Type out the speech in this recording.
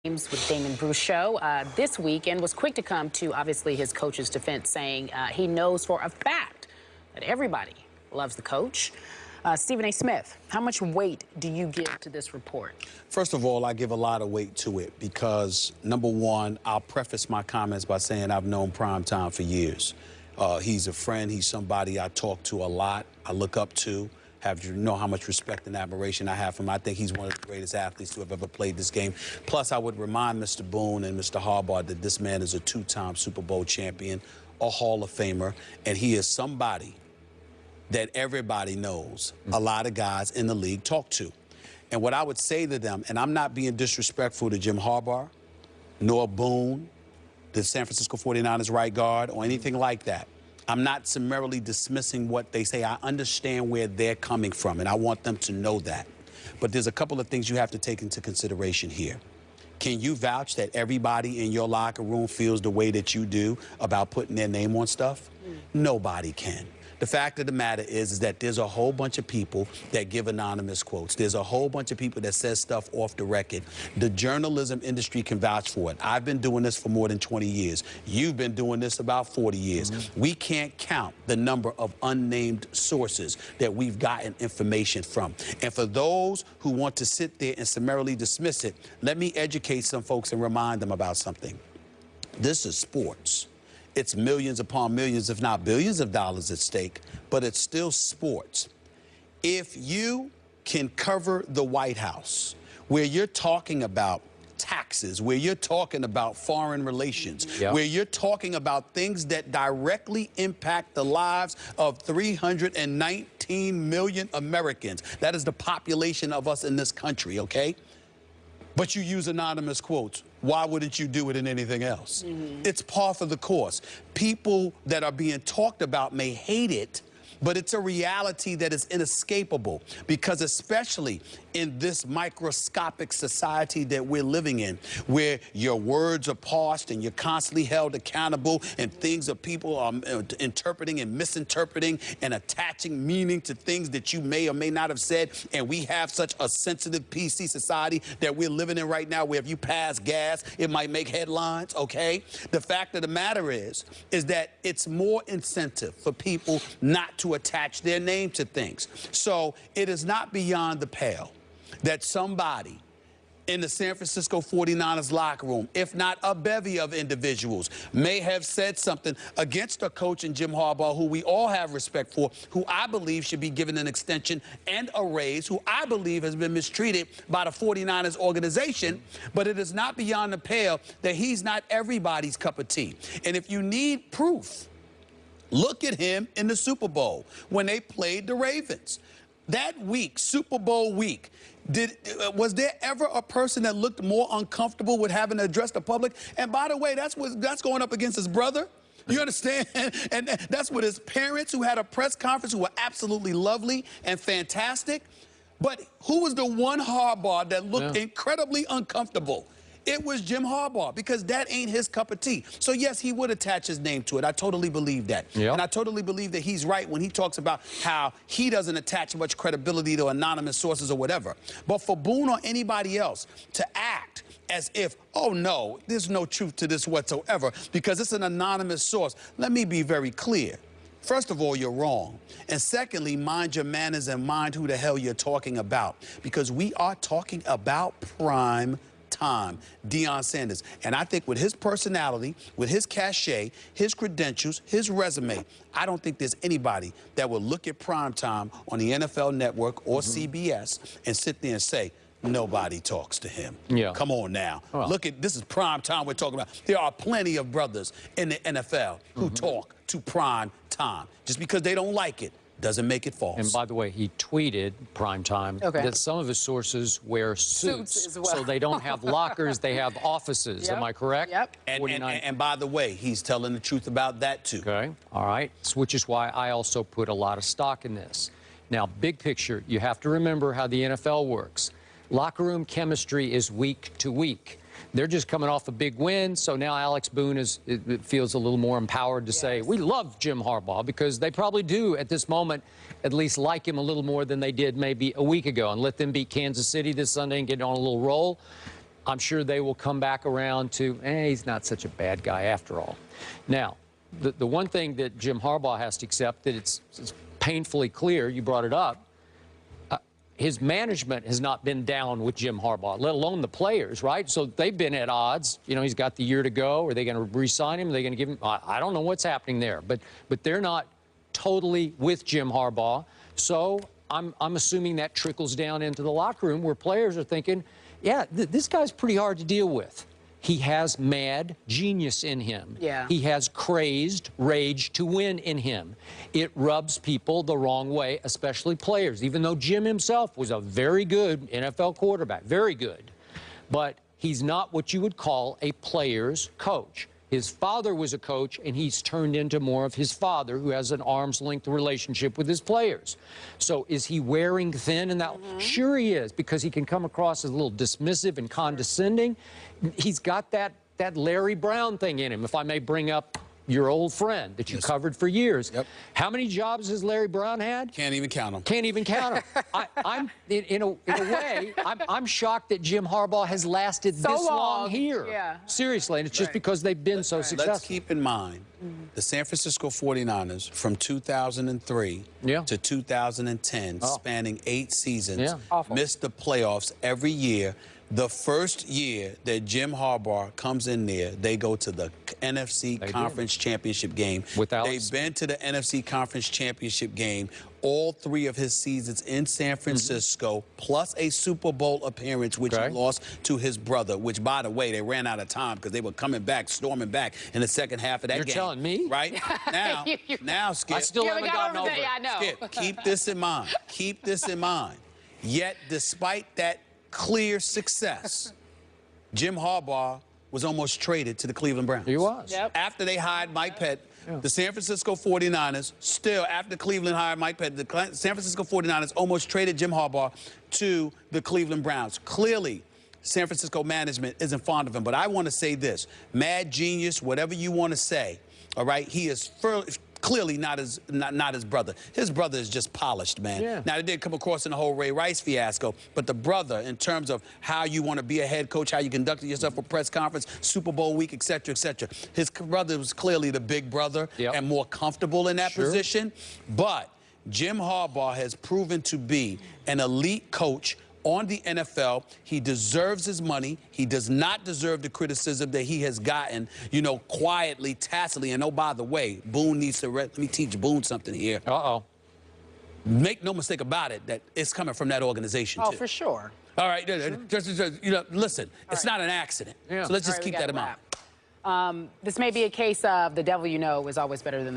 With Damon Bruce show this week and was quick to come to obviously his coach's defense, saying he knows for a fact that everybody loves the coach. Stephen A. Smith, how much weight do you give to this report? First of all, I give a lot of weight to it because, number one, I'll preface my comments by saying I've known Primetime for years. He's a friend. He's somebody I talk to a lot, I look up to. You know how much respect and admiration I have for him. I think he's one of the greatest athletes to have ever played this game. Plus, I would remind Mr. Boone and Mr. Harbaugh that this man is a two-time Super Bowl champion, a Hall of Famer, and he is somebody that everybody knows a lot of guys in the league talk to. And what I would say to them, and I'm not being disrespectful to Jim Harbaugh, nor Boone, the San Francisco 49ers right guard, or anything like that. I'm not summarily dismissing what they say. I understand where they're coming from, and I want them to know that. But there's a couple of things you have to take into consideration here. Can you vouch that everybody in your locker room feels the way that you do about putting their name on stuff? Nobody can. The fact of the matter is that there's a whole bunch of people that give anonymous quotes. There's a whole bunch of people that says stuff off the record. The journalism industry can vouch for it. I've been doing this for more than 20 years. You've been doing this about 40 years. We can't count the number of unnamed sources that we've gotten information from. And for those who want to sit there and summarily dismiss it, let me educate some folks and remind them about something. This is sports. It's millions upon millions, if not billions of dollars at stake, but it's still sports. If you can cover the White House, where you're talking about taxes, where you're talking about foreign relations, where you're talking about things that directly impact the lives of 319 million Americans, that is the population of us in this country, okay? But you use anonymous quotes. Why wouldn't you do it in anything else? It's par for the course. People that are being talked about may hate it, but it's a reality that is inescapable, because especially in this microscopic society that we're living in, where your words are parsed and you're constantly held accountable, and things of people are interpreting and misinterpreting and attaching meaning to things that you may or may not have said, and we have such a sensitive PC society that we're living in right now, where if you pass gas, it might make headlines, okay? The fact of the matter is that it's more incentive for people not to attach their name to things. So it is not beyond the pale that somebody in the San Francisco 49ers locker room, if not a bevy of individuals, may have said something against a coach in Jim Harbaugh, who we all have respect for, who I believe should be given an extension and a raise, who I believe has been mistreated by the 49ers organization. But it is not beyond the pale that he's not everybody's cup of tea. And if you need proof, look at him in the Super Bowl when they played the Ravens. That week, Super Bowl week, was there ever a person that looked more uncomfortable with having to address the public? And by the way, that's going up against his brother. You understand? And that's with his parents, who had a press conference, who were absolutely lovely and fantastic. But who was the one Harbaugh that looked incredibly uncomfortable? It was Jim Harbaugh, because that ain't his cup of tea. So, yes, he would attach his name to it. I totally believe that. And I totally believe that he's right when he talks about how he doesn't attach much credibility to anonymous sources or whatever. But for Boone or anybody else to act as if, oh, no, there's no truth to this whatsoever because it's an anonymous source, let me be very clear. First of all, you're wrong. And secondly, mind your manners and mind who the hell you're talking about, because we are talking about prime time, Deion Sanders. And I think with his personality, with his cachet, his credentials, his resume, I don't think there's anybody that will look at Primetime on the NFL Network or CBS and sit there and say, nobody talks to him. Come on now. Look at, this is Primetime we're talking about. There are plenty of brothers in the NFL who talk to Primetime. Just because they don't like it doesn't make it false. And by the way, he tweeted Primetime that some of his sources wear suits as well. So they don't have lockers, they have offices. Am I correct? And by the way, he's telling the truth about that too. Okay, all right, which is why I also put a lot of stock in this. Now, big picture, you have to remember how the NFL works. Locker room chemistry is week to week. They're just coming off a big win, so now Alex Boone feels a little more empowered to say, we love Jim Harbaugh, because they probably do at this moment at least like him a little more than they did maybe a week ago, and let them beat Kansas City this Sunday and get on a little roll. I'm sure they will come back around to, he's not such a bad guy after all. Now, the one thing that Jim Harbaugh has to accept, that it's painfully clear, you brought it up, his management has not been down with Jim Harbaugh, let alone the players, right? So they've been at odds. You know, he's got the year to go. Are they going to re-sign him? Are they going to give him? I don't know what's happening there. But they're not totally with Jim Harbaugh. So I'm assuming that trickles down into the locker room where players are thinking, yeah, this guy's pretty hard to deal with. He has mad genius in him. Yeah. He has crazed rage to win in him. It rubs people the wrong way, especially players, even though Jim himself was a very good NFL quarterback, very good. But he's not what you would call a player's coach. His father was a coach, and he's turned into more of his father, who has an arm's-length relationship with his players. So is he wearing thin in that? Sure he is, because he can come across as a little dismissive and condescending. He's got that Larry Brown thing in him, if I may bring up your old friend that you covered for years. Yep. How many jobs has Larry Brown had? Can't even count them. Can't even count them. I'm in a way, I'm shocked that Jim Harbaugh has lasted so this long here. Yeah. Seriously, and it's just because they've been so successful. Let's keep in mind, the San Francisco 49ers from 2003 to 2010, spanning 8 seasons, missed the playoffs every year. The first year that Jim Harbaugh comes in there, they go to the NFC Conference Championship game. They've been to the NFC Conference Championship game all 3 of his seasons in San Francisco, plus a Super Bowl appearance, which he lost to his brother, which, by the way, they ran out of time because they were coming back, storming back in the second half of that game. You're telling me? Right? Now, Skip. I still haven't gotten over it. Yeah, I know. Skip, keep this in mind. Keep this in mind. Yet, despite that clear success, Jim Harbaugh was almost traded to the Cleveland Browns. He was. Yep. After they hired Mike Pett, the San Francisco 49ers, still after Cleveland hired Mike Pett, the San Francisco 49ers almost traded Jim Harbaugh to the Cleveland Browns. Clearly, San Francisco management isn't fond of him, but I want to say this. Mad genius, whatever you want to say, all right, he is clearly not his brother. His brother is just polished, man. Yeah. Now, it did come across in the whole Ray Rice fiasco, but the brother, in terms of how you want to be a head coach, how you conducted yourself for press conference, Super Bowl week, et cetera, his brother was clearly the big brother and more comfortable in that position. But Jim Harbaugh has proven to be an elite coach on the NFL. He deserves his money. He does not deserve the criticism that he has gotten, you know, quietly, tacitly. And oh, by the way, Boone needs to let me teach Boone something here. Make no mistake about it that it's coming from that organization, too. For sure. All right, just, you know, listen, it's not an accident. So let's just keep that in mind. This may be a case of the devil you know is always better than